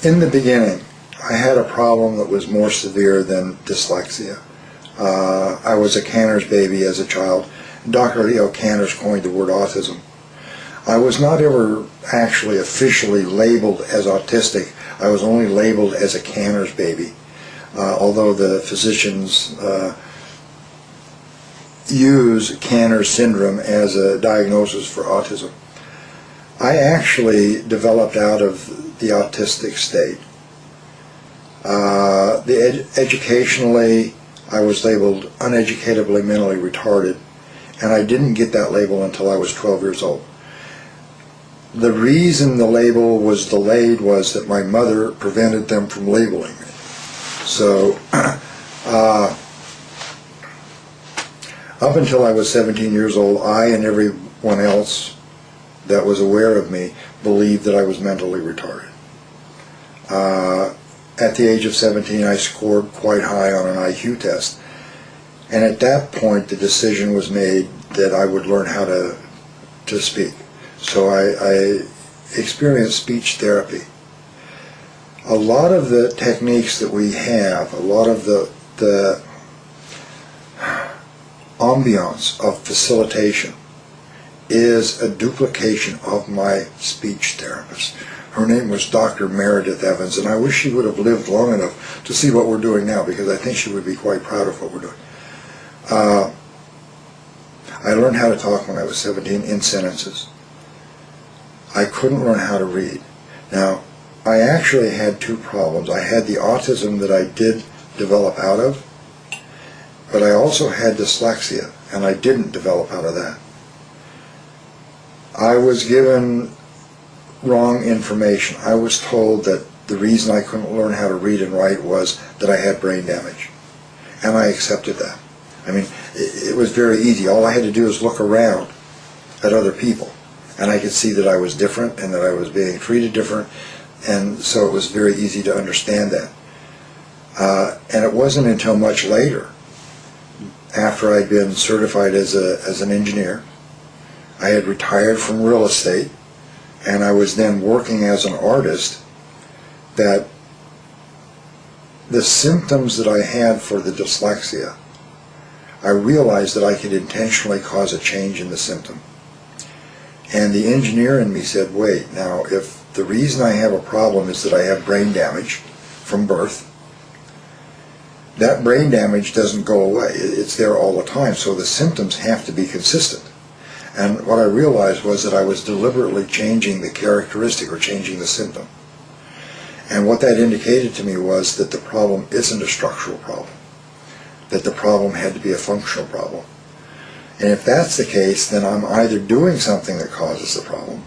In the beginning, I had a problem that was more severe than dyslexia. I was a Cantor's baby as a child. Dr. Leo Cantor's coined the word autism. I was not ever actually officially labeled as autistic. I was only labeled as a Cantor's baby, although the physicians use Cantor's syndrome as a diagnosis for autism. I actually developed out of the autistic state. Educationally, I was labeled uneducatably mentally retarded, and I didn't get that label until I was 12 years old. The reason the label was delayed was that my mother prevented them from labeling me. So, up until I was 17 years old, I and everyone else that was aware of me believed that I was mentally retarded. At the age of 17, I scored quite high on an IQ test, and at that point the decision was made that I would learn how to speak. So I experienced speech therapy. A lot of the techniques that we have, a lot of the ambiance of facilitation is a duplication of my speech therapist. Her name was Dr. Meredith Evans, and I wish she would have lived long enough to see what we're doing now, because I think she would be quite proud of what we're doing. I learned how to talk when I was 17 in sentences. I couldn't learn how to read. Now, I actually had two problems. I had the autism that I did develop out of, but I also had dyslexia, and I didn't develop out of that. I was given wrong information. I was told that the reason I couldn't learn how to read and write was that I had brain damage, and I accepted that. I mean, it was very easy. All I had to do was look around at other people, and I could see that I was different and that I was being treated different, and so it was very easy to understand that. And it wasn't until much later, after I'd been certified as an engineer, I had retired from real estate, and I was then working as an artist, that the symptoms that I had for the dyslexia, I realized that I could intentionally cause a change in the symptom. And the engineer in me said, wait, now if the reason I have a problem is that I have brain damage from birth, that brain damage doesn't go away. It's there all the time, so the symptoms have to be consistent. And what I realized was that I was deliberately changing the characteristic, or changing the symptom. And what that indicated to me was that the problem isn't a structural problem, that the problem had to be a functional problem. And if that's the case, then I'm either doing something that causes the problem,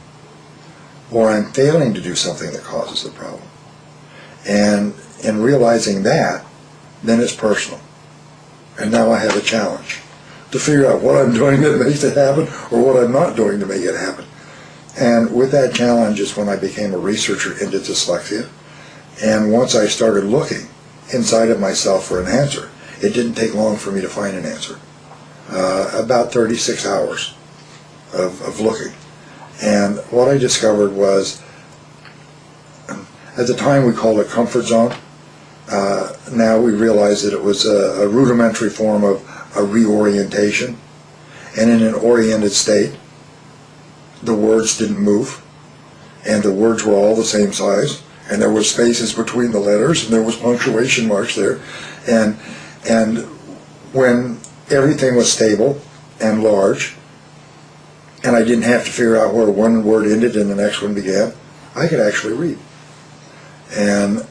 or I'm failing to do something that causes the problem. And in realizing that, then it's personal. And now I have a challenge to figure out what I'm doing that makes it happen, or what I'm not doing to make it happen. And with that challenge is when I became a researcher into dyslexia. And once I started looking inside of myself for an answer, it didn't take long for me to find an answer. About 36 hours of looking. And what I discovered was, at the time we called it comfort zone. Now we realize that it was a rudimentary form of a reorientation. And in an oriented state, the words didn't move, and the words were all the same size, and there were spaces between the letters, and there was punctuation marks there. And when everything was stable and large, and I didn't have to figure out where one word ended and the next one began, I could actually read. And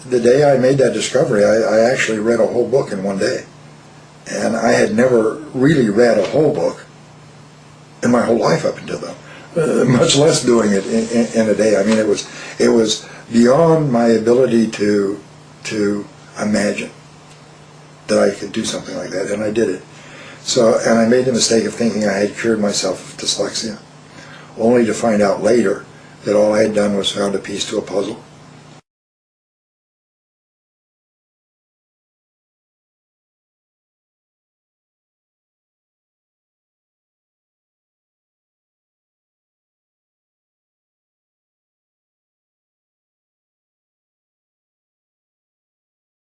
the day I made that discovery, I actually read a whole book in one day. And I had never really read a whole book in my whole life up until then, much less doing it in a day. I mean, it was beyond my ability to imagine that I could do something like that, and I did it. So, and I made the mistake of thinking I had cured myself of dyslexia, only to find out later that all I had done was found a piece to a puzzle.